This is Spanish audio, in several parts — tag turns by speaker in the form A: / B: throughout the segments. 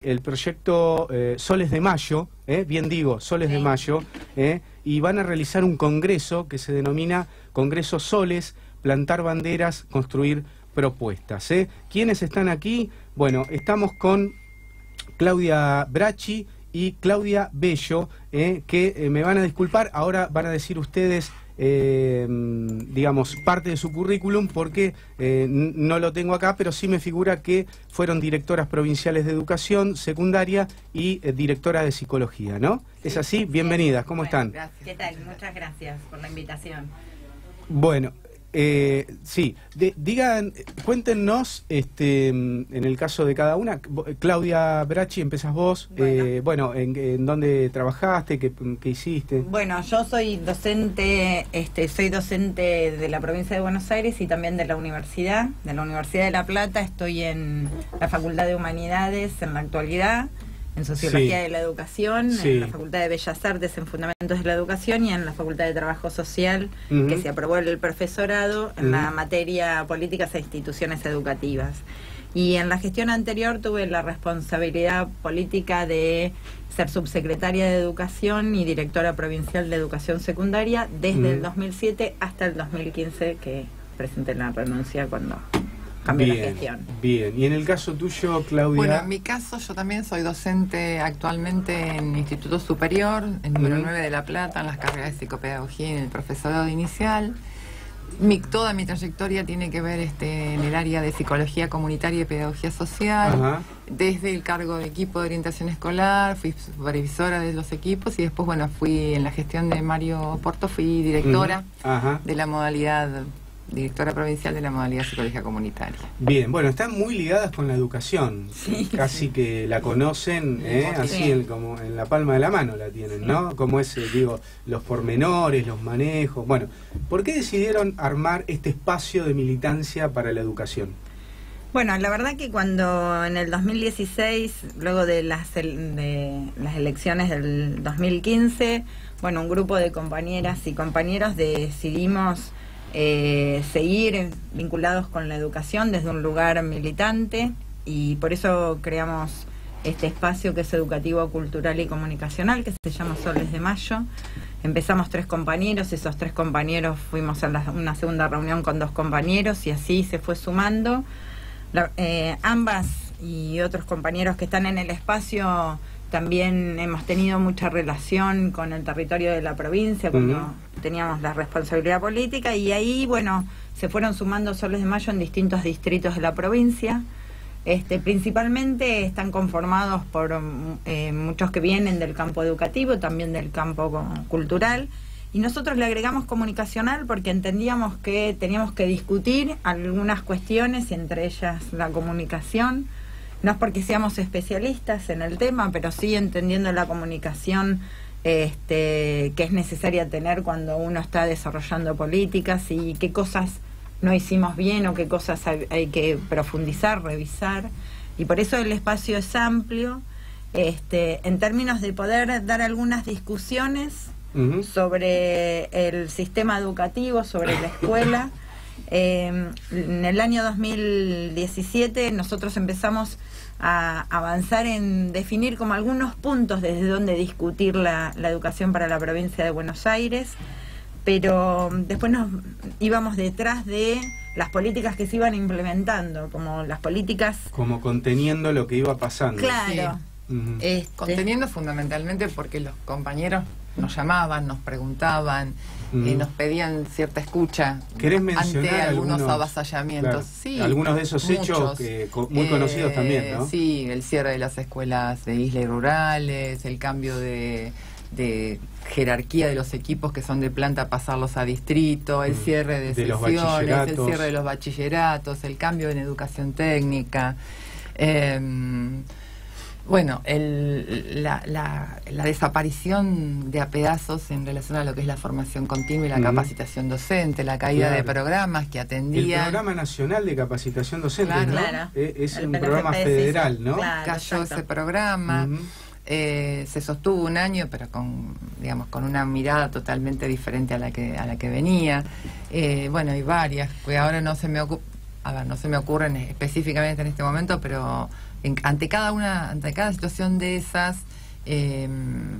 A: el proyecto Soles de Mayo, bien digo, Soles de Mayo, y van a realizar un congreso que se denomina Congreso Soles, plantar banderas, construir propuestas. ¿Quiénes están aquí? Bueno, estamos con Claudia Bracci y Claudia Bello, que me van a disculpar, ahora van a decir ustedes, digamos, parte de su currículum, porque no lo tengo acá, pero sí me figura que fueron directoras provinciales de educación secundaria y directora de psicología, ¿no? Sí, ¿es así? Bienvenidas, ¿cómo están?
B: Gracias. ¿Qué tal? Muchas gracias por la invitación.
A: Bueno, sí, digan, cuéntenos, en el caso de cada una. Claudia Bracci, empezás vos. Bueno, ¿en dónde trabajaste? ¿Qué hiciste?
B: Bueno, yo soy docente, soy docente de la provincia de Buenos Aires y también de la Universidad de La Plata. Estoy en la Facultad de Humanidades en la actualidad, en Sociología de la Educación, en la Facultad de Bellas Artes en Fundamentos de la Educación y en la Facultad de Trabajo Social, que se aprobó el profesorado en la materia Políticas e Instituciones Educativas. Y en la gestión anterior tuve la responsabilidad política de ser subsecretaria de Educación y directora provincial de Educación Secundaria desde el 2007 hasta el 2015, que presenté la renuncia cuando cambió la gestión.
A: Bien, y en el caso tuyo, Claudia.
C: Bueno, en mi caso yo también soy docente actualmente en Instituto Superior, en número 9 de La Plata, en las carreras de psicopedagogía y en el profesorado inicial. Toda mi trayectoria tiene que ver en el área de psicología comunitaria y pedagogía social. Desde el cargo de equipo de orientación escolar, fui supervisora de los equipos y después, bueno, fui en la gestión de Mario Porto, fui directora de la modalidad, directora provincial de la modalidad psicología comunitaria.
A: Bien, bueno, están muy ligadas con la educación, casi que la conocen, así como en la palma de la mano la tienen, ¿no? Como es, digo, los pormenores, los manejos. Bueno, ¿por qué decidieron armar este espacio de militancia para la educación?
B: Bueno, la verdad que cuando en el 2016, luego de las elecciones del 2015, bueno, un grupo de compañeras y compañeros decidimos seguir vinculados con la educación desde un lugar militante, y por eso creamos este espacio que es educativo, cultural y comunicacional, que se llama Soles de Mayo. Empezamos 3 compañeros, esos 3 compañeros fuimos a una segunda reunión con 2 compañeros y así se fue sumando. Ambas y otros compañeros que están en el espacio también hemos tenido mucha relación con el territorio de la provincia cuando teníamos la responsabilidad política, y ahí, bueno, se fueron sumando Soles de Mayo en distintos distritos de la provincia. Principalmente están conformados por muchos que vienen del campo educativo, también del campo cultural, y nosotros le agregamos comunicacional porque entendíamos que teníamos que discutir algunas cuestiones, y entre ellas la comunicación. No es porque seamos especialistas en el tema, pero sí entendiendo la comunicación que es necesaria tener cuando uno está desarrollando políticas, y qué cosas no hicimos bien o qué cosas hay que profundizar, revisar. Y por eso el espacio es amplio, en términos de poder dar algunas discusiones sobre el sistema educativo, sobre la escuela. En el año 2017 nosotros empezamos a avanzar en definir como algunos puntos desde donde discutir la educación para la provincia de Buenos Aires, pero después nos íbamos detrás de las políticas que se iban implementando, como las políticas...
A: Como conteniendo lo que iba pasando.
B: Claro.
C: Conteniendo fundamentalmente porque los compañeros nos llamaban, nos preguntaban, nos pedían cierta escucha ante algunos avasallamientos.
A: Claro, algunos de esos hechos muy conocidos también, ¿no?
C: Sí, el cierre de las escuelas de islas y rurales, el cambio de jerarquía de los equipos que son de planta, pasarlos a distrito, el cierre de secciones, el cierre de los bachilleratos, el cambio en educación técnica. Bueno, la desaparición de a pedazos en relación a lo que es la formación continua y la capacitación docente, la caída de programas que atendían...
A: El Programa Nacional de Capacitación Docente, ¿no? Es un programa
B: PNFPS,
A: federal, ¿no?
C: Cayó ese programa, se sostuvo un año, pero con una mirada totalmente diferente a la que venía. Bueno, hay varias, que ahora no se me ocurren específicamente en este momento, pero ante cada situación de esas,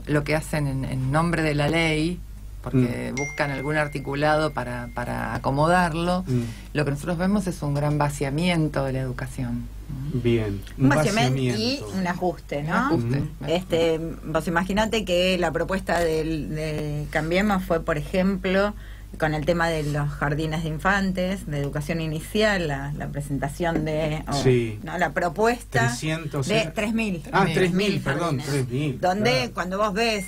C: lo que hacen en nombre de la ley, porque buscan algún articulado para acomodarlo, lo que nosotros vemos es un gran vaciamiento de la educación.
A: Bien,
B: un vaciamiento y un ajuste, ¿no?
C: Un ajuste.
B: Vos imaginate que la propuesta de Cambiemos fue, por ejemplo, con el tema de los jardines de infantes, de educación inicial, la presentación de ¿no? La propuesta
A: 300,
B: de 3.000.
A: 3.000, perdón, 3.000.
B: Donde
A: claro.
B: cuando vos ves,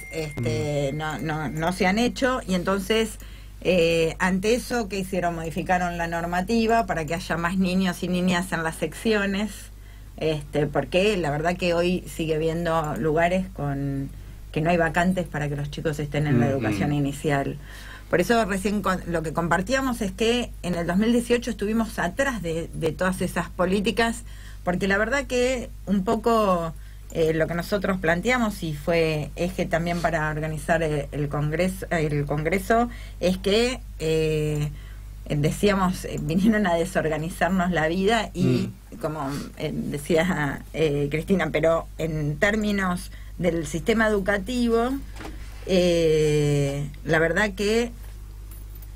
B: no se han hecho, y entonces ante eso, ¿qué hicieron? Modificaron la normativa para que haya más niños y niñas en las secciones, porque la verdad que hoy sigue habiendo lugares que no hay vacantes para que los chicos estén en la educación inicial. Por eso recién lo que compartíamos es que en el 2018 estuvimos atrás de todas esas políticas, porque la verdad que un poco lo que nosotros planteamos, y fue eje también para organizar el congreso, es que decíamos, vinieron a desorganizarnos la vida y como decía Cristina, pero en términos del sistema educativo, la verdad que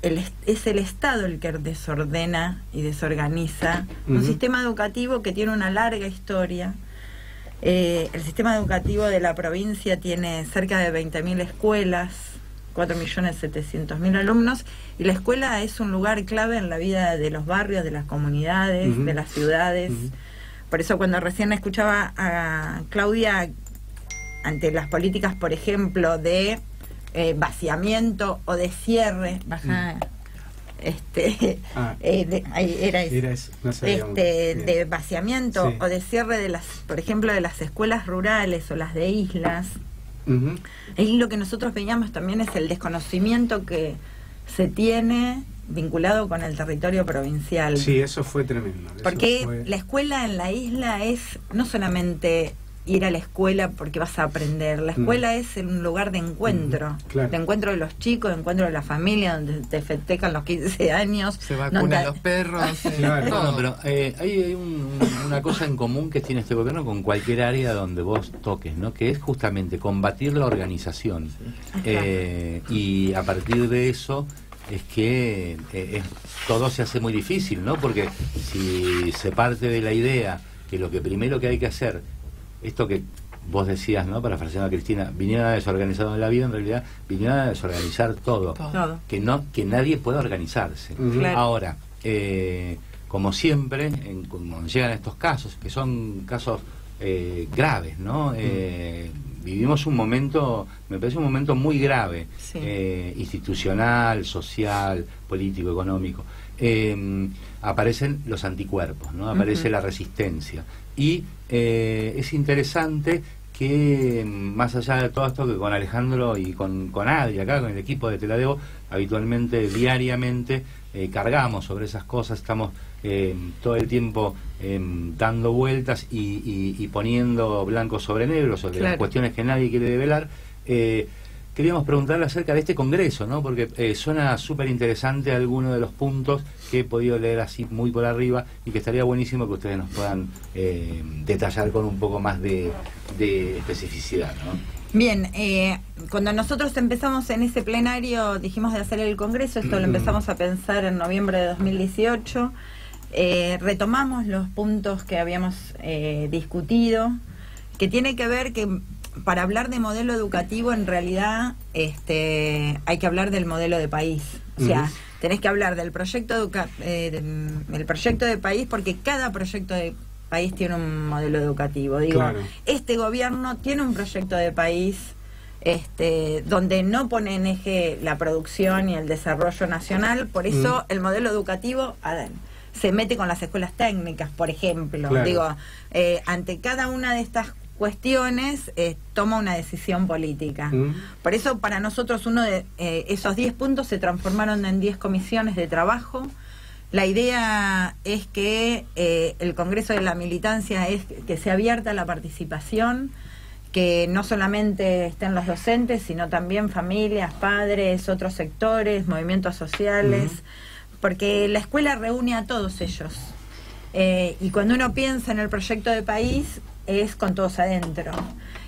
B: es el Estado el que desordena y desorganiza un sistema educativo que tiene una larga historia. El sistema educativo de la provincia tiene cerca de 20.000 escuelas, 4.700.000 alumnos, y la escuela es un lugar clave en la vida de los barrios, de las comunidades, de las ciudades. Por eso cuando recién escuchaba a Claudia ante las políticas, por ejemplo, de vaciamiento o de cierre, de vaciamiento o de cierre de las, por ejemplo, de las escuelas rurales o las de islas. Ahí lo que nosotros veíamos también es el desconocimiento que se tiene vinculado con el territorio provincial.
A: Sí, eso fue tremendo.
B: Porque la escuela en la isla es no solamente ir a la escuela porque vas a aprender. La escuela es un lugar de encuentro,
A: claro.
B: De encuentro de los chicos, de encuentro de la familia, donde te festejan los 15 años.
C: Se vacunan los perros.
A: Claro.
D: No, pero hay una cosa en común que tiene este gobierno con cualquier área donde vos toques, ¿no? Que es justamente combatir la organización. Y a partir de eso es que todo se hace muy difícil, ¿no? Porque si se parte de la idea que lo que primero que hay que hacer, esto que vos decías, ¿no? Para frasear a Cristina, vinieron a desorganizar la vida, en realidad vinieron a desorganizar todo. Que nadie pueda organizarse.
B: Claro.
D: Ahora, como siempre, cuando llegan estos casos, que son casos graves, ¿no? Vivimos un momento, me parece un momento muy grave, institucional, social, político, económico. Aparecen los anticuerpos, ¿no? Aparece la resistencia. Y es interesante que, más allá de todo esto, que con Alejandro y con Adri, acá con el equipo de Te la Debo, habitualmente, diariamente, cargamos sobre esas cosas, estamos todo el tiempo dando vueltas y poniendo blanco sobre negro sobre las cuestiones que nadie quiere develar. Queríamos preguntarle acerca de este congreso, ¿no? Porque suena súper interesante algunos de los puntos que he podido leer así muy por arriba, y que estaría buenísimo que ustedes nos puedan detallar con un poco más de especificidad, ¿no?
B: Bien, cuando nosotros empezamos en ese plenario, dijimos de hacer el congreso, esto lo empezamos a pensar en noviembre de 2018, retomamos los puntos que habíamos discutido, que tiene que ver que para hablar de modelo educativo, en realidad hay que hablar del modelo de país. O sea, tenés que hablar del proyecto el proyecto de país, porque cada proyecto de país tiene un modelo educativo. Digo, este gobierno tiene un proyecto de país donde no pone en eje la producción y el desarrollo nacional, por eso el modelo educativo se mete con las escuelas técnicas, por ejemplo. Digo, ante cada una de estas cuestiones toma una decisión política. Por eso para nosotros uno de esos 10 puntos se transformaron en 10 comisiones de trabajo. La idea es que el Congreso de la Militancia es que sea abierta la participación, que no solamente estén los docentes, sino también familias, padres, otros sectores, movimientos sociales, porque la escuela reúne a todos ellos. Y cuando uno piensa en el proyecto de país, es con todos adentro.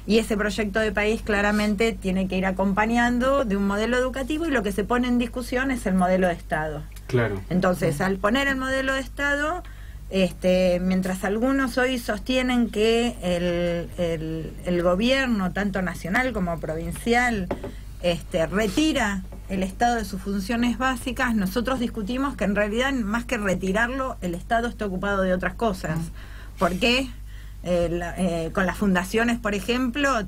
B: Y ese proyecto de país claramente tiene que ir acompañando de un modelo educativo, y lo que se pone en discusión es el modelo de Estado.
A: Claro.
B: Entonces, al poner el modelo de Estado, mientras algunos hoy sostienen que el gobierno, tanto nacional como provincial, retira el Estado de sus funciones básicas, nosotros discutimos que en realidad, más que retirarlo, el Estado está ocupado de otras cosas. ¿Por qué? Con las fundaciones, por ejemplo,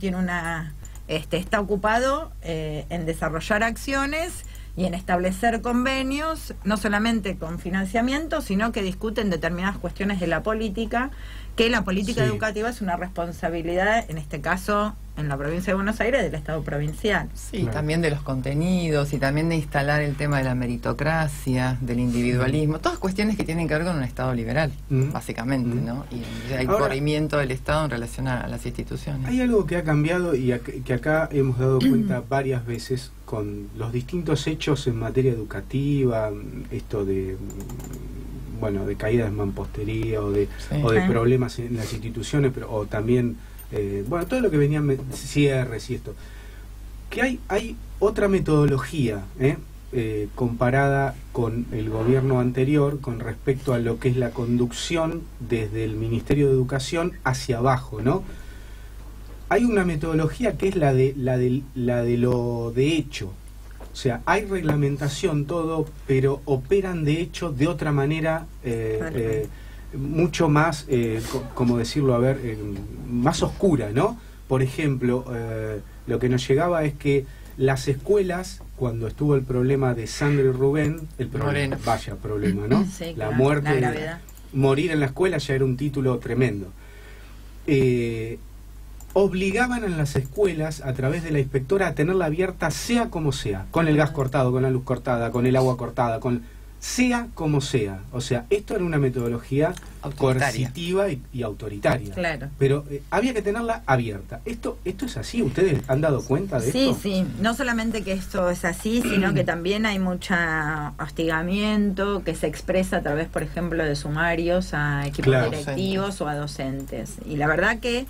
B: está ocupado en desarrollar acciones y en establecer convenios, no solamente con financiamiento, sino que discuten determinadas cuestiones de la política, que la política educativa es una responsabilidad, en este caso, en la provincia de Buenos Aires, del Estado provincial.
C: Sí, claro. También de los contenidos y también de instalar el tema de la meritocracia, del individualismo, todas cuestiones que tienen que ver con un Estado liberal, básicamente, ¿no? Y el corrimiento del Estado en relación a las instituciones.
A: Hay algo que ha cambiado y que acá hemos dado cuenta varias veces con los distintos hechos en materia educativa, esto de caídas de mampostería o de problemas en las instituciones, o también todo lo que venían cierres y esto, que hay otra metodología comparada con el gobierno anterior con respecto a lo que es la conducción desde el Ministerio de Educación hacia abajo, ¿no? Hay una metodología que es la de lo de hecho. O sea, hay reglamentación, todo, pero operan de hecho de otra manera, mucho más, como decirlo, más oscura, ¿no? Por ejemplo, lo que nos llegaba es que las escuelas, cuando estuvo el problema de Sandra y Rubén, vaya problema, ¿no?
B: Sí,
A: la
B: claro,
A: muerte,
B: la gravedad.
A: Morir en la escuela ya era un título tremendo. Obligaban a las escuelas, a través de la inspectora, a tenerla abierta sea como sea, con el gas cortado, con la luz cortada, con el agua cortada, sea como sea. O sea, esto era una metodología coercitiva y autoritaria.
B: Claro.
A: Pero había que tenerla abierta. ¿Esto es así? ¿Ustedes han dado cuenta de esto?
B: Sí. No solamente que esto es así, sino que también hay mucho hostigamiento que se expresa a través, por ejemplo, de sumarios a equipos directivos o a docentes. Y la verdad que,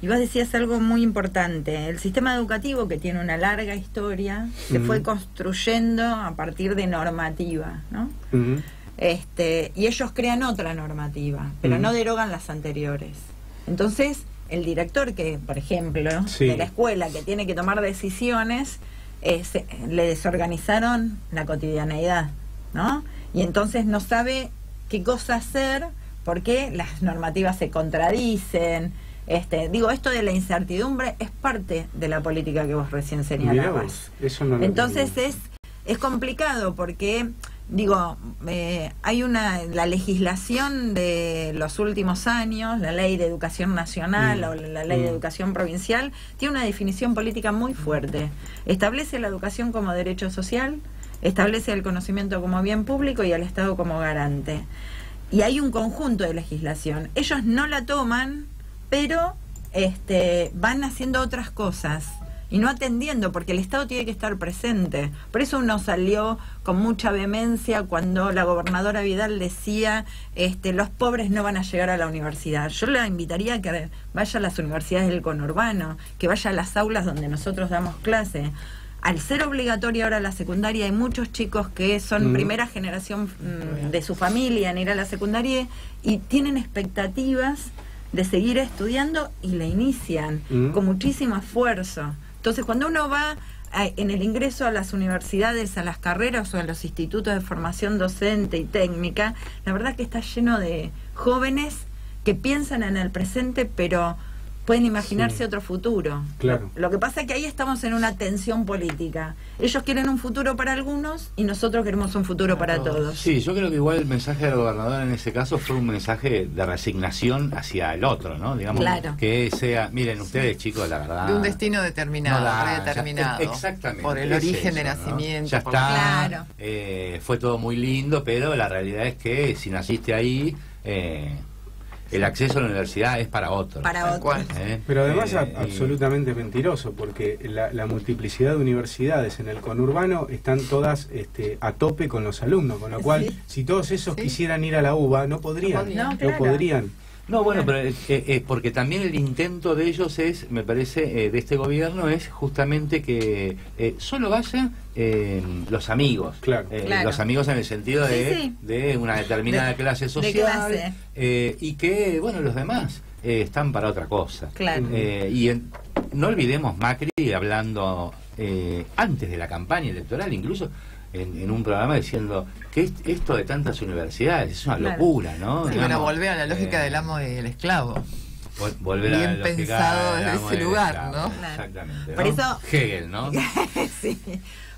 B: y vos decías algo muy importante, el sistema educativo, que tiene una larga historia, se fue construyendo a partir de normativa, ¿no? Y ellos crean otra normativa, pero no derogan las anteriores. Entonces, el director que, por ejemplo, de la escuela, que tiene que tomar decisiones, le desorganizaron la cotidianeidad, ¿no? Y entonces no sabe qué cosa hacer porque las normativas se contradicen. Esto de la incertidumbre es parte de la política que vos recién señalabas.
A: Eso no lo
B: Entonces es complicado porque, hay la legislación de los últimos años, la Ley de Educación Nacional o la Ley de Educación Provincial, tiene una definición política muy fuerte. Establece la educación como derecho social, establece el conocimiento como bien público y al Estado como garante. Y hay un conjunto de legislación. Ellos no la toman, pero van haciendo otras cosas y no atendiendo, porque el Estado tiene que estar presente. Por eso uno salió con mucha vehemencia cuando la gobernadora Vidal decía los pobres no van a llegar a la universidad. Yo la invitaría a que vaya a las universidades del conurbano, que vaya a las aulas donde nosotros damos clase. Al ser obligatoria ahora la secundaria, hay muchos chicos que son primera generación de su familia en ir a la secundaria y tienen expectativas de seguir estudiando y la inician con muchísimo esfuerzo. Entonces, cuando uno va en el ingreso a las universidades, a las carreras o a los institutos de formación docente y técnica, la verdad que está lleno de jóvenes que piensan en el presente, pero pueden imaginarse otro futuro.
A: Claro.
B: Lo que pasa es que ahí estamos en una tensión política. Ellos quieren un futuro para algunos y nosotros queremos un futuro para todos.
D: Sí, yo creo que igual el mensaje del gobernador en ese caso fue un mensaje de resignación hacia el otro, ¿no? Digamos, que sea, miren ustedes chicos, la verdad,
C: de un destino determinado, predeterminado.
D: Exactamente.
C: Por el origen de nacimiento.
D: ¿No? Ya está. Fue todo muy lindo, pero la realidad es que si naciste ahí, el acceso a la universidad es para otros.
A: Pero además absolutamente mentiroso, porque la multiplicidad de universidades en el conurbano están todas a tope con los alumnos, con lo cual si todos esos quisieran ir a la UBA no podrían.
D: No, bueno, pero porque también el intento de ellos es, me parece, de este gobierno es justamente que solo vayan los amigos.
A: Claro.
D: Los amigos en el sentido de una determinada clase social y que, bueno, los demás están para otra cosa.
B: Claro.
D: No olvidemos Macri hablando antes de la campaña electoral, incluso en un programa diciendo que esto de tantas universidades es una locura, ¿no?
C: Sí, bueno, volver a la lógica del amo y el esclavo.
D: Volver
C: bien
D: a la lógica
C: pensado
D: del
C: desde
D: amo
C: ese
D: y del
C: lugar,
D: esclavo.
C: ¿no?
B: Claro.
D: Exactamente.
B: Por
D: ¿no?
B: eso
D: Hegel, ¿no?
B: sí.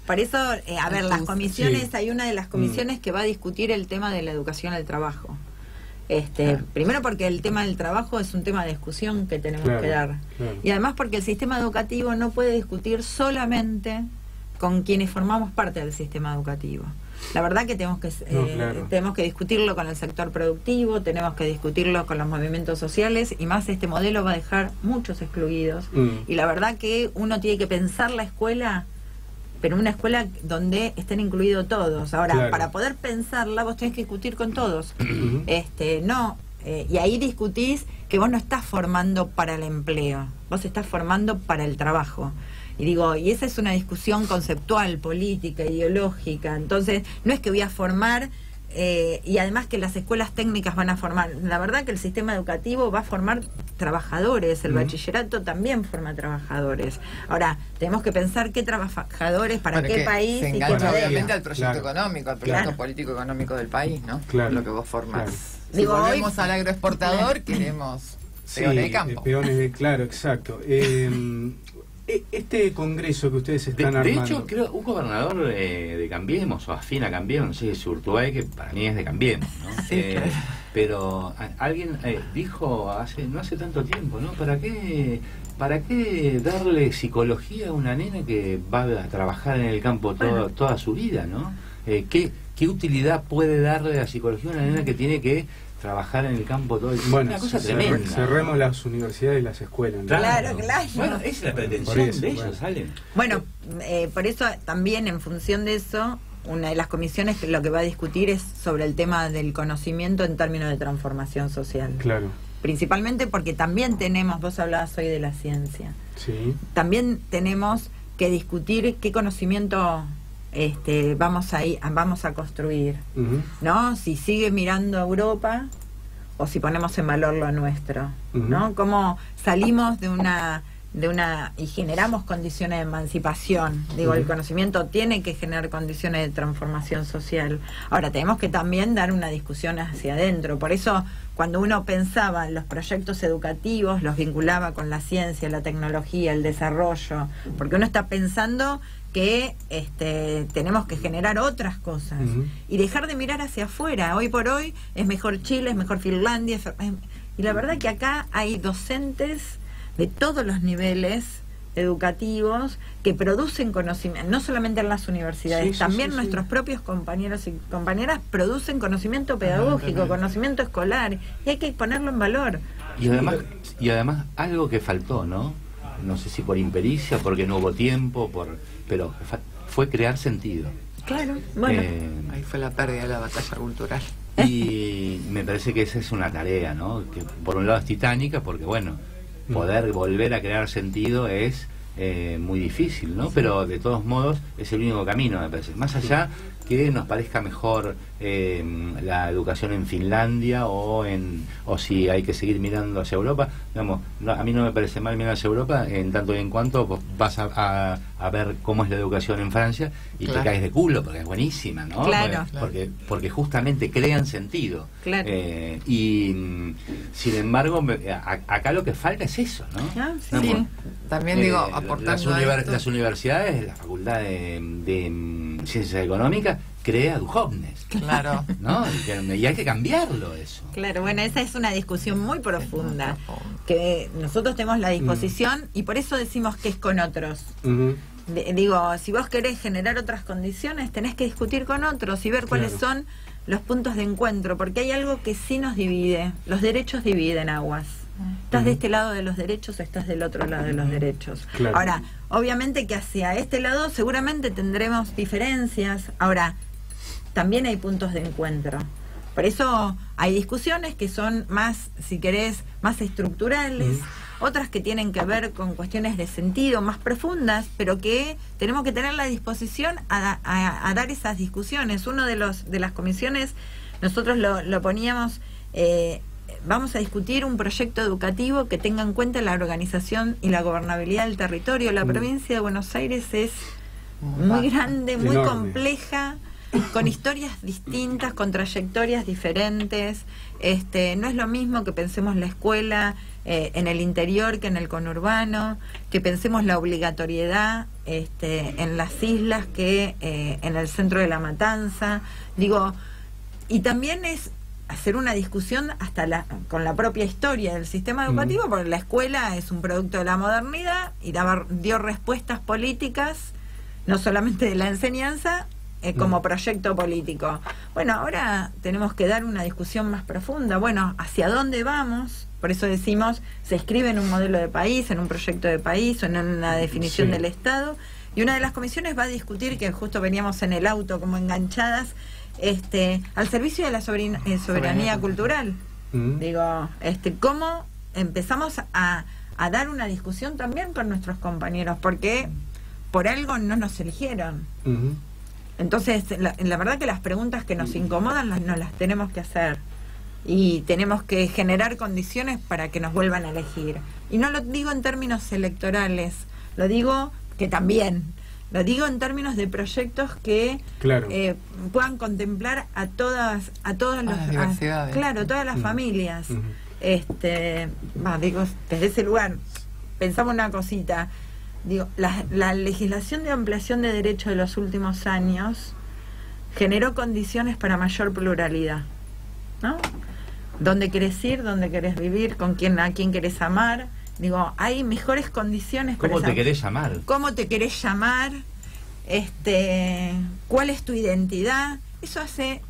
B: Por eso, a ver, las comisiones, hay una de las comisiones que va a discutir el tema de la educación al trabajo. Primero porque el tema del trabajo es un tema de discusión que tenemos que dar.
A: Claro.
B: Y además porque el sistema educativo no puede discutir solamente con quienes formamos parte del sistema educativo. La verdad que tenemos que discutirlo con el sector productivo, tenemos que discutirlo con los movimientos sociales, y más este modelo va a dejar muchos excluidos. Y la verdad que uno tiene que pensar la escuela, pero una escuela donde estén incluidos todos. Ahora, para poder pensarla, vos tenés que discutir con todos. Y ahí discutís que vos no estás formando para el empleo, vos estás formando para el trabajo. Y esa es una discusión conceptual, política, ideológica. Entonces, no es que voy a formar, y además que las escuelas técnicas van a formar. La verdad que el sistema educativo va a formar trabajadores, el bachillerato también forma trabajadores. Ahora, tenemos que pensar qué trabajadores, para qué país.
C: Se
B: y
C: engancha
B: qué
C: obviamente al proyecto económico, al proyecto
B: Claro.
C: político-económico del país, ¿no?
A: Claro.
C: Lo que vos formás.
A: Claro.
C: Si volvemos al agroexportador, queremos peones de campo.
A: Claro, exacto. Este congreso que ustedes están armando...
D: De hecho, creo un gobernador de Cambiemos, o afín a Cambiemos, no sé, es Urtubey, que para mí es de Cambiemos, ¿no?
C: Sí, claro.
D: Pero alguien dijo no hace tanto tiempo, ¿no? ¿Para qué darle psicología a una nena que va a trabajar en el campo toda su vida, ¿no? ¿Qué utilidad puede darle la psicología a una nena que tiene que trabajar en el campo todo el tiempo?
A: Bueno,
D: una cosa tremenda.
A: cerremos las universidades y las escuelas, ¿no?
B: Claro.
D: Bueno, esa es la pretensión
A: Por eso,
D: de ellos,
A: bueno.
D: ¿salen?
B: Bueno, por eso también en función de eso, una de las comisiones que lo que va a discutir es sobre el tema del conocimiento en términos de transformación social.
A: Claro.
B: Principalmente porque también tenemos, vos hablabas hoy de la ciencia,
A: Sí.
B: también tenemos que discutir qué conocimiento vamos a construir, ¿no? Si sigue mirando a Europa o si ponemos en valor lo nuestro, ¿no? Cómo salimos de una y generamos condiciones de emancipación. El conocimiento tiene que generar condiciones de transformación social. Ahora, tenemos que también dar una discusión hacia adentro. Por eso, cuando uno pensaba en los proyectos educativos, los vinculaba con la ciencia, la tecnología, el desarrollo, porque uno está pensando que tenemos que generar otras cosas y dejar de mirar hacia afuera. Hoy por hoy es mejor Chile, es mejor Finlandia, y la verdad que acá hay docentes de todos los niveles educativos que producen conocimiento, no solamente en las universidades, también nuestros propios compañeros y compañeras producen conocimiento pedagógico, conocimiento escolar, y hay que ponerlo en valor.
D: Y además algo que faltó, ¿no? No sé si por impericia, porque no hubo tiempo, pero fue crear sentido.
B: Claro, bueno.
C: Ahí fue la pérdida de la batalla cultural.
D: Y me parece que esa es una tarea, ¿no? Que por un lado es titánica, porque bueno, poder volver a crear sentido es muy difícil, ¿no? Pero de todos modos es el único camino, me parece. Más allá que nos parezca mejor la educación en Finlandia o si hay que seguir mirando hacia Europa, digamos, a mí no me parece mal mirar hacia Europa en tanto y en cuanto vos vas a ver cómo es la educación en Francia y te caes de culo porque es buenísima, ¿no?
B: Claro.
D: Porque justamente crean sentido.
B: Claro.
D: Y sin embargo acá lo que falta es eso, ¿no?
B: Sí.
C: También digo, aportando
D: las universidades, la facultad de Ciencias Económicas crea Duhovnes.
C: Claro.
D: ¿No? Y hay que cambiarlo eso.
B: Claro, bueno, esa es una discusión muy profunda, que nosotros tenemos la disposición y por eso decimos que es con otros. Si vos querés generar otras condiciones, tenés que discutir con otros y ver cuáles son los puntos de encuentro, porque hay algo que sí nos divide. Los derechos dividen aguas. Estás de este lado de los derechos, estás del otro lado de los derechos.
A: Claro.
B: Ahora, obviamente que hacia este lado seguramente tendremos diferencias. Ahora, también hay puntos de encuentro. Por eso hay discusiones que son más, si querés, más estructurales, otras que tienen que ver con cuestiones de sentido más profundas, pero que tenemos que tener la disposición a dar esas discusiones. Uno de las comisiones, nosotros lo poníamos, vamos a discutir un proyecto educativo que tenga en cuenta la organización y la gobernabilidad del territorio. La provincia de Buenos Aires es muy grande, muy
A: enorme,
B: compleja, con historias distintas, con trayectorias diferentes. No es lo mismo que pensemos la escuela en el interior que en el conurbano, que pensemos la obligatoriedad en las islas que en el centro de La Matanza. Digo, y también es hacer una discusión hasta con la propia historia del sistema educativo, porque la escuela es un producto de la modernidad y dio respuestas políticas, no solamente de la enseñanza, como proyecto político. Bueno, ahora tenemos que dar una discusión más profunda. Bueno, ¿hacia dónde vamos? Por eso decimos, se escribe en un modelo de país, en un proyecto de país o en una definición del Estado. Y una de las comisiones va a discutir, que justo veníamos en el auto como enganchadas, al servicio de la soberanía cultural. Digo, cómo empezamos a dar una discusión también con nuestros compañeros, porque por algo no nos eligieron. Entonces, la verdad que las preguntas que nos incomodan nos las tenemos que hacer. Y tenemos que generar condiciones para que nos vuelvan a elegir. Y no lo digo en términos electorales, lo digo que también, lo digo en términos de proyectos que puedan contemplar a todas las diversidades, todas las familias. Digo, desde ese lugar pensamos una cosita. Digo, la legislación de ampliación de derechos de los últimos años generó condiciones para mayor pluralidad, ¿no? ¿Dónde querés ir? ¿Dónde querés vivir? ¿A quién querés amar? Digo, hay mejores condiciones.
D: ¿Cómo te querés llamar?
B: ¿Cómo te querés llamar? ¿Cuál es tu identidad? Eso hace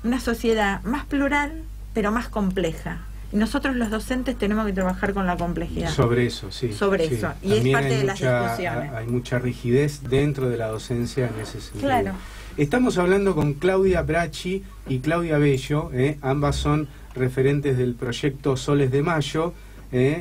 B: una sociedad más plural, pero más compleja. Y nosotros los docentes tenemos que trabajar con la complejidad.
A: Sobre eso, sí.
B: Sobre eso. Y
A: también
B: es parte de las discusiones.
A: Hay mucha rigidez dentro de la docencia en ese sentido.
B: Claro.
A: Estamos hablando con Claudia Bracci y Claudia Bello, ambas son referentes del proyecto Soles de Mayo,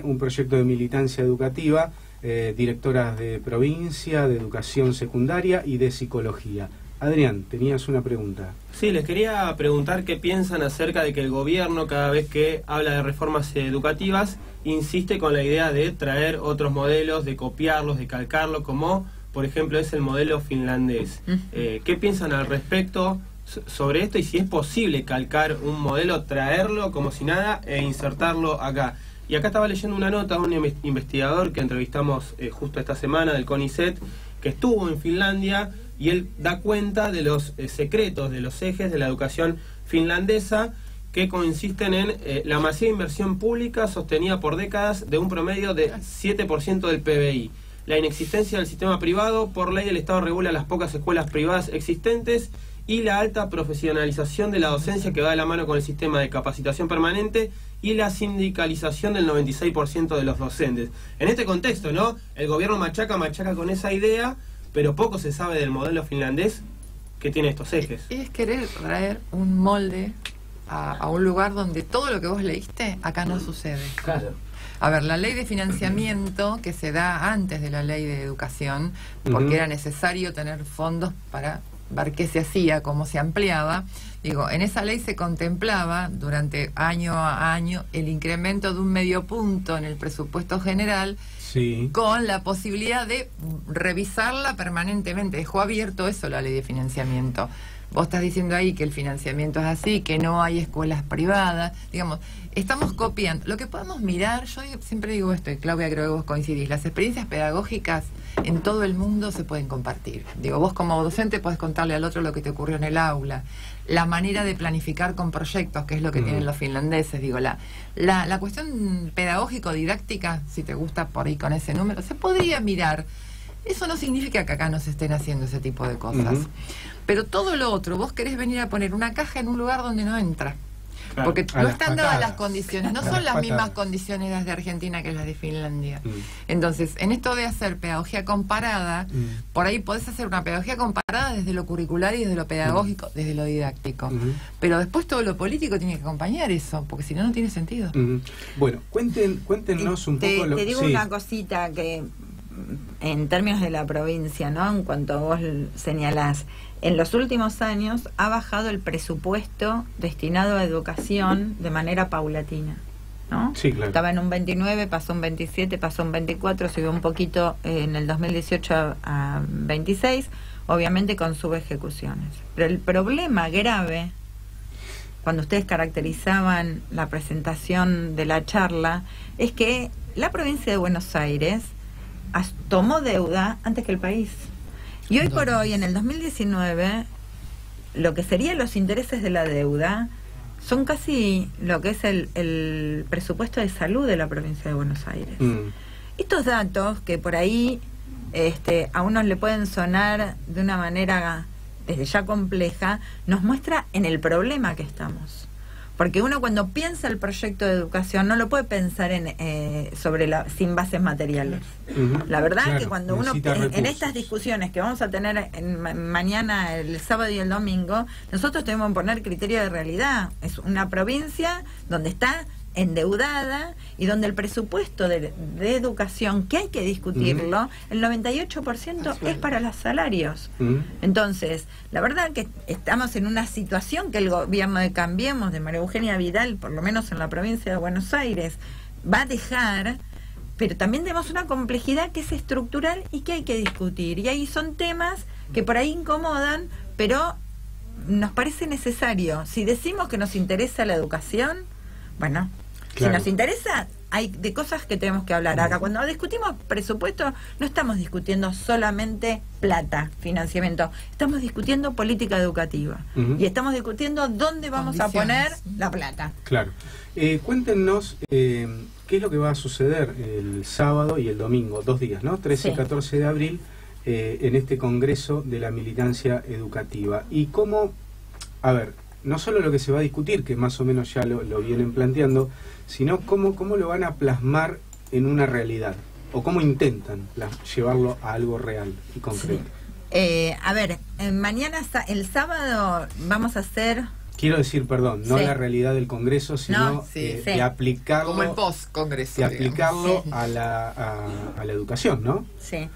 A: un proyecto de militancia educativa, directoras de provincia, de educación secundaria y de psicología. Adrián, tenías una pregunta.
E: Sí, les quería preguntar qué piensan acerca de que el gobierno, cada vez que habla de reformas educativas, insiste con la idea de traer otros modelos, de copiarlos, de calcarlos, como por ejemplo es el modelo finlandés. ¿Qué piensan al respecto sobre esto y si es posible calcar un modelo, traerlo como si nada e insertarlo acá? Y acá estaba leyendo una nota de un investigador que entrevistamos justo esta semana del CONICET, que estuvo en Finlandia, y él da cuenta de los secretos, de los ejes de la educación finlandesa, que consisten en la masiva inversión pública sostenida por décadas de un promedio de 7% del PBI, la inexistencia del sistema privado, por ley el Estado regula las pocas escuelas privadas existentes, y la alta profesionalización de la docencia que va de la mano con el sistema de capacitación permanente y la sindicalización del 96% de los docentes. En este contexto, ¿no? El gobierno machaca con esa idea, pero poco se sabe del modelo finlandés que tiene estos ejes.
C: Es querer traer un molde a un lugar donde todo lo que vos leíste acá no sucede.
D: Claro.
C: A ver, la ley de financiamiento que se da antes de la ley de educación, porque era necesario tener fondos para ver qué se hacía, cómo se ampliaba. Digo, en esa ley se contemplaba durante año a año el incremento de 1/2 punto en el presupuesto general, con la posibilidad de revisarla permanentemente. Dejó abierto eso la ley de financiamiento. Vos estás diciendo ahí que el financiamiento es así, que no hay escuelas privadas. Digamos, estamos copiando. Lo que podemos mirar, yo siempre digo esto, y Claudia, creo que vos coincidís, las experiencias pedagógicas en todo el mundo se pueden compartir. Digo, vos como docente podés contarle al otro lo que te ocurrió en el aula. La manera de planificar con proyectos, que es lo que tienen los finlandeses. Digo, la cuestión pedagógico-didáctica, si te gusta por ahí con ese número, se podría mirar. Eso no significa que acá no se estén haciendo ese tipo de cosas. Pero todo lo otro, vos querés venir a poner una caja en un lugar donde no entra.
E: Claro.
C: Porque
A: A
C: no
A: las
C: están dadas
A: patadas.
C: las condiciones, no
A: A
C: son
A: las
C: las mismas
A: patadas.
C: condiciones las de Argentina que las de Finlandia.
A: Mm.
C: Entonces, en esto de hacer pedagogía comparada, por ahí podés hacer una pedagogía comparada desde lo curricular y desde lo pedagógico, desde lo didáctico.
A: Ujú.
C: Pero después todo lo político tiene que acompañar eso, porque si no, no tiene sentido.
A: Bueno, cuéntenos un
B: te,
A: poco lo
B: te digo
A: sí.
B: una cosita que en términos de la provincia, ¿no? En cuanto vos señalás, en los últimos años ha bajado el presupuesto destinado a educación de manera paulatina, ¿no?
A: Sí, claro.
B: Estaba en un 29, pasó un 27, pasó un 24, subió un poquito en el 2018 a 26, obviamente con subejecuciones. Pero el problema grave, cuando ustedes caracterizaban la presentación de la charla, es que la provincia de Buenos Aires tomó deuda antes que el país. Y hoy por hoy, en el 2019, lo que serían los intereses de la deuda son casi lo que es el presupuesto de salud de la provincia de Buenos Aires. Estos datos que por ahí a unos le pueden sonar de una manera desde ya compleja, nos muestra en el problema que estamos. Porque uno cuando piensa el proyecto de educación no lo puede pensar sin bases materiales. La verdad
A: Claro,
B: que cuando uno
A: necesita
B: en
A: recursos.
B: estas discusiones que vamos a tener mañana, el sábado y el domingo, nosotros tenemos que poner criterio de realidad. Es una provincia donde está endeudada y donde el presupuesto de educación, que hay que discutirlo, el 98% es para los salarios. Entonces, la verdad que estamos en una situación que el gobierno de Cambiemos, de María Eugenia Vidal, por lo menos en la provincia de Buenos Aires, va a dejar, pero también tenemos una complejidad que es estructural y que hay que discutir. Y ahí son temas que por ahí incomodan, pero nos parece necesario. Si decimos que nos interesa la educación, bueno,
A: claro.
B: Si nos interesa, hay de cosas que tenemos que hablar. Acá, cuando discutimos presupuesto, no estamos discutiendo solamente plata, financiamiento. Estamos discutiendo política educativa. Y estamos discutiendo dónde vamos a poner la plata.
A: Claro. Cuéntenos qué es lo que va a suceder el sábado y el domingo, 2 días, ¿no? 13 y 14 de abril, en este Congreso de la Militancia Educativa. Y cómo, a ver, no solo lo que se va a discutir, que más o menos ya lo vienen planteando, sino cómo lo van a plasmar en una realidad, o cómo intentan llevarlo a algo real y concreto.
B: A ver, mañana, el sábado, vamos a hacer...
A: Quiero decir, perdón, no la realidad del Congreso, sino de aplicarlo...
C: Como el post-Congreso.
A: De aplicarlo a la educación, ¿no?
B: Sí.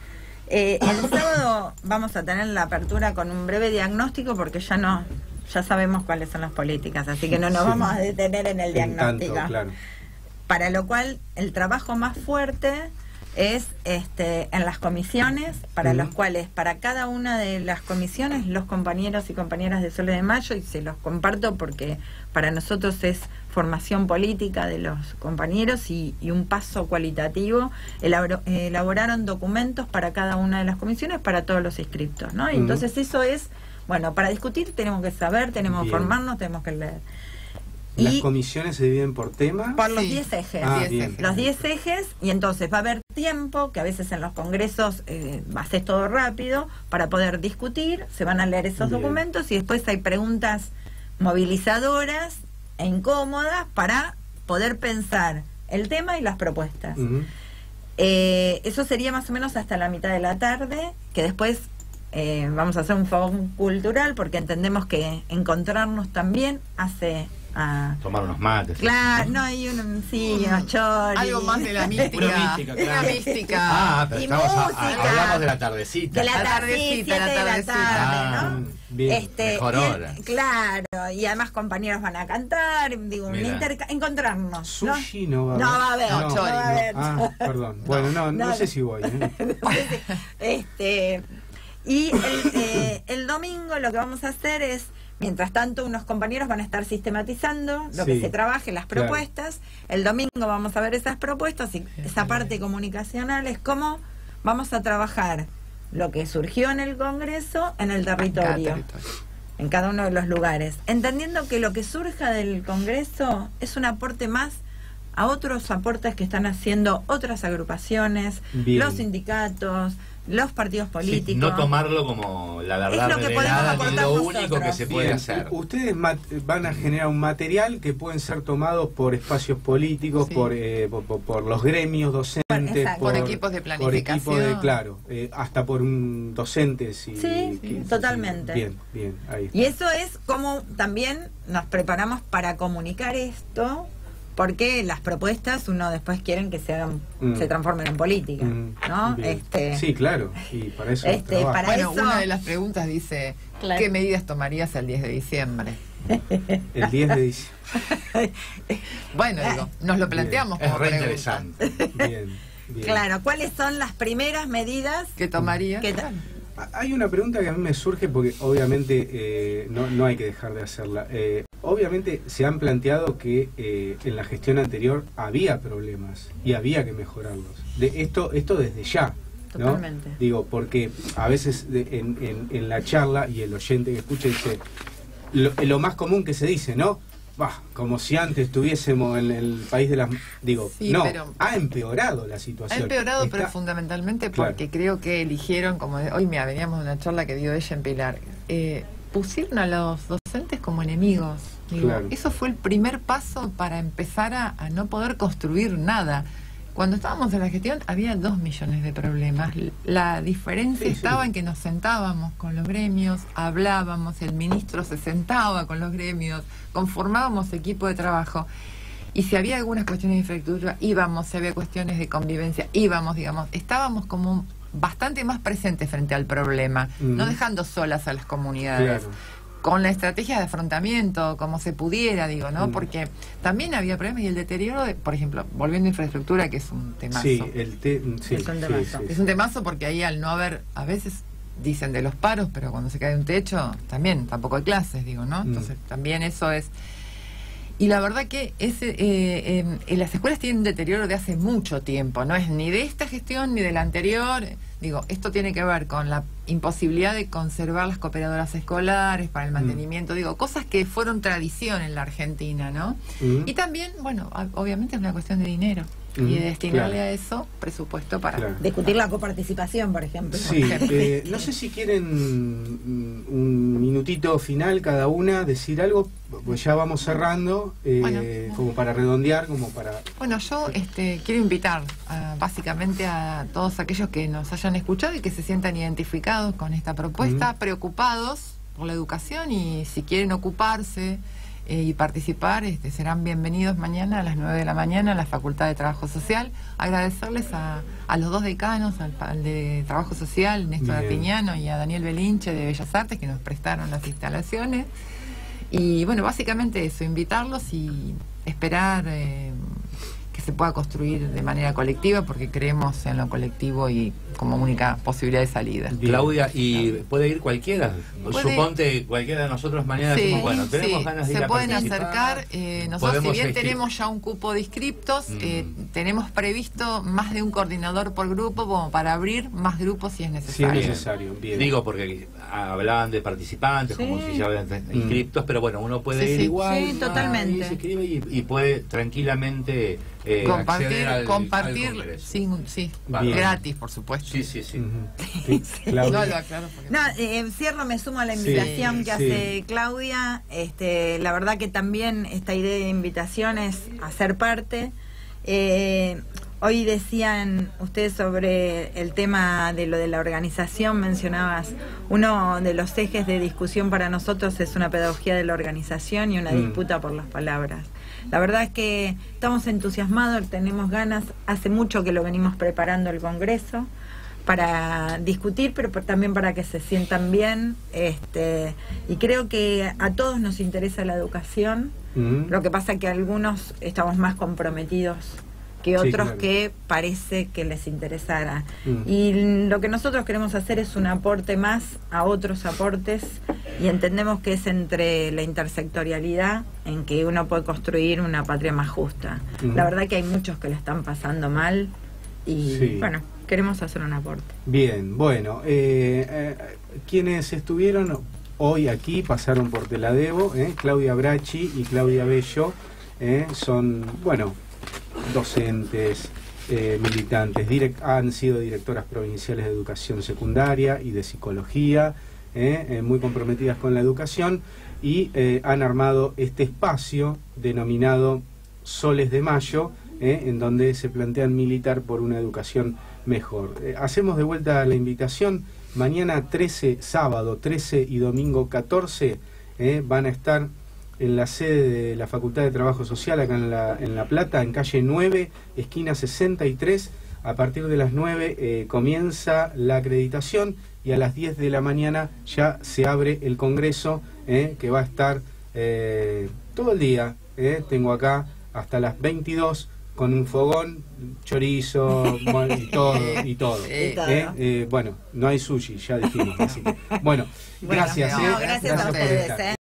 B: El sábado vamos a tener la apertura con un breve diagnóstico, porque ya sabemos cuáles son las políticas, así que no nos vamos a detener en el diagnóstico.
A: Claro.
B: Para lo cual el trabajo más fuerte es en las comisiones, para los cuales, para cada una de las comisiones, los compañeros y compañeras de Soles de Mayo, y se los comparto porque para nosotros es formación política de los compañeros y un paso cualitativo, elaboraron documentos para cada una de las comisiones para todos los inscriptos, ¿no? Y entonces eso es, bueno, para discutir tenemos que saber, tenemos que formarnos, tenemos que leer.
A: ¿Las comisiones se dividen por tema?
B: Por los 10 ejes. Los 10 ejes, y entonces va a haber tiempo, que a veces en los congresos haces todo rápido, para poder discutir, se van a leer esos documentos y después hay preguntas movilizadoras e incómodas para poder pensar el tema y las propuestas. Eso sería más o menos hasta la mitad de la tarde, que después vamos a hacer un fogón cultural, porque entendemos que encontrarnos también hace...
D: tomar unos mates.
B: Claro, no, y unos choris.
C: Algo más de la mística.
B: La mística.
D: Pero
B: y
D: hablamos de la tardecita.
B: De la tardecita, de la tarde, ¿no?
A: Bien.
D: Mejor hora.
B: Claro, y además compañeros van a cantar, digo, encontrarnos.
A: Sushi no va a haber.
B: No va a haber.
A: No
B: va a haber.
A: Perdón. Bueno, no sé si voy.
B: Y el domingo lo que vamos a hacer es, mientras tanto, unos compañeros van a estar sistematizando lo que se trabaje, las propuestas. El domingo vamos a ver esas propuestas y esa parte comunicacional es cómo vamos a trabajar lo que surgió en el Congreso en el territorio, en cada uno de los lugares, entendiendo que lo que surja del Congreso es un aporte más a otros aportes que están haciendo otras agrupaciones,
A: Bien.
B: los sindicatos, los partidos políticos.
D: Sí, no tomarlo como la verdad
B: Es lo que
D: revelada,
B: podemos
D: ni lo
B: aportar
D: único
B: nosotros.
D: que se puede
A: Bien,
D: hacer.
A: ustedes van a generar un material que pueden ser tomados por espacios políticos,
C: Sí.
A: por los gremios docentes,
B: Exacto.
C: Por equipos de planificación.
A: claro, hasta por un docentes. Y,
B: Sí, totalmente.
A: Bien, bien, ahí está.
B: Y eso es como también nos preparamos para comunicar esto, porque las propuestas uno después quieren que se hagan, se transformen en política, ¿no?
A: Bien. Sí, claro, y para eso trabaja.
B: para
C: Bueno,
B: eso-
C: una de las preguntas dice,
B: Claro.
C: ¿qué medidas tomarías el 10 de diciembre?
A: El 10 de diciembre.
C: Bueno, digo, nos lo planteamos
D: Es
C: como
D: re
C: pregunta.
D: interesante.
A: Bien, bien.
B: Claro, ¿cuáles son las primeras medidas
C: ¿Qué tomarías?
B: que ta-
A: Hay una pregunta que a mí me surge porque obviamente no hay que dejar de hacerla. Obviamente se han planteado que en la gestión anterior había problemas y había que mejorarlos. Esto desde ya, ¿no?
B: Totalmente.
A: Digo, porque a veces en la charla y el oyente que escucha dice lo más común que se dice, ¿no? Bah, como si antes estuviésemos en el país de las... Digo,
C: Sí,
A: no,
C: pero-
A: ha empeorado la
C: Ha
A: situación.
C: empeorado, pero
A: Está-
C: fundamentalmente
A: Claro.
C: porque creo que eligieron, como hoy mira, veníamos de una charla que dio ella en Pilar, pusieron a los docentes como enemigos. Digo,
A: Claro.
C: eso fue el primer paso para empezar a no poder construir nada. Cuando estábamos en la gestión había 2 millones de problemas. La diferencia
A: Sí,
C: estaba
A: sí.
C: en que nos sentábamos con los gremios, hablábamos, el ministro se sentaba con los gremios, conformábamos equipo de trabajo. Y si había algunas cuestiones de infraestructura, íbamos, si había cuestiones de convivencia, íbamos, digamos, estábamos como bastante más presentes frente al problema, no dejando solas a las comunidades.
A: Claro.
C: Con la estrategia de afrontamiento, como se pudiera, digo, ¿no? Porque también había problemas y el deterioro, de, por ejemplo, volviendo a infraestructura, que es un temazo.
A: Sí, sí,
B: Es un
A: sí,
B: temazo.
A: sí,
C: Es un temazo porque ahí al no haber, a veces dicen de los paros, pero cuando se cae un techo, también, tampoco hay clases, digo, ¿no? Entonces, también eso es... Y la verdad que las escuelas tienen un deterioro de hace mucho tiempo, no es ni de esta gestión ni de la anterior. Digo, esto tiene que ver con la imposibilidad de conservar las cooperadoras escolares para el mantenimiento, digo, cosas que fueron tradición en la Argentina, ¿no? Y también, bueno, obviamente es una cuestión de dinero y de destinarle
A: claro.
C: a eso presupuesto para...
A: Claro.
B: discutir la coparticipación, por ejemplo?
A: Sí, no sé si quieren un minutito final cada una, decir algo, pues ya vamos cerrando,
C: Bueno.
A: como para redondear, como para...
C: Bueno, yo quiero invitar básicamente a todos aquellos que nos hayan escuchado y que se sientan identificados con esta propuesta, preocupados por la educación y si quieren ocuparse y participar, serán bienvenidos mañana a las 9 de la mañana a la Facultad de Trabajo Social. Agradecerles a los 2 decanos, al de Trabajo Social, Néstor
A: Bien.
C: Arpiñano, y a Daniel Belinche de Bellas Artes, que nos prestaron las instalaciones. Y bueno, básicamente eso, invitarlos y esperar que se pueda construir de manera colectiva, porque creemos en lo colectivo y como única posibilidad de salida.
A: Bien.
D: Claudia, ¿y puede ir cualquiera?
C: Puede-
D: Suponte cualquiera de nosotros mañana
C: Sí,
D: decimos, bueno, tenemos
C: sí,
D: ganas de ir
C: se
D: a
C: pueden
D: participar.
C: acercar. Nosotros, si
D: Podemos
C: bien
D: escribir.
C: tenemos ya un cupo de inscriptos, tenemos previsto más de un coordinador por grupo, como para abrir más grupos si es
A: Si es
C: necesario.
A: necesario, bien.
D: Digo, porque hablaban de participantes, como si ya habían inscriptos, pero bueno, uno puede
C: Sí,
D: ir
C: sí.
D: igual.
B: Sí, totalmente.
D: Y se inscribe y puede tranquilamente acceder al
C: compartir
D: Congreso.
C: sí,
A: Bien.
C: gratis, por supuesto.
D: Sí, sí, sí.
A: Ujú. Sí, Claudia.
C: No lo aclaro porque...
B: No, cierro, me sumo a la
A: Sí,
B: invitación que
A: sí.
B: hace Claudia. La verdad que también esta idea de invitación es hacer parte. Hoy decían ustedes sobre el tema de lo de la organización, mencionabas, uno de los ejes de discusión para nosotros es una pedagogía de la organización y una disputa por las palabras. La verdad es que estamos entusiasmados, tenemos ganas, hace mucho que lo venimos preparando el Congreso para discutir, pero también para que se sientan bien, y creo que a todos nos interesa la educación. Lo que pasa que algunos estamos más comprometidos que
A: Sí,
B: otros
A: claro.
B: que parece que les interesara. Y lo que nosotros queremos hacer es un aporte más a otros aportes, y entendemos que es entre la intersectorialidad en que uno puede construir una patria más justa. La verdad que hay muchos que la están pasando mal y
A: Sí.
B: bueno, queremos hacer un aporte.
A: Bien, bueno, quienes estuvieron hoy aquí, pasaron por Te la Debo, Claudia Bracci y Claudia Bello, son, bueno, docentes, militantes, han sido directoras provinciales de educación secundaria y de psicología, muy comprometidas con la educación, y han armado este espacio denominado Soles de Mayo, en donde se plantean militar por una educación mejor. Hacemos de vuelta la invitación. Mañana 13, sábado 13 y domingo 14 van a estar en la sede de la Facultad de Trabajo Social, acá en La Plata, en calle 9, esquina 63. A partir de las 9 comienza la acreditación y a las 10 de la mañana ya se abre el congreso, que va a estar todo el día. Tengo acá hasta las 22 con un fogón, chorizo, y todo. Bueno, no hay sushi, ya dijimos. Así que, bueno, gracias.
B: No, gracias a ustedes.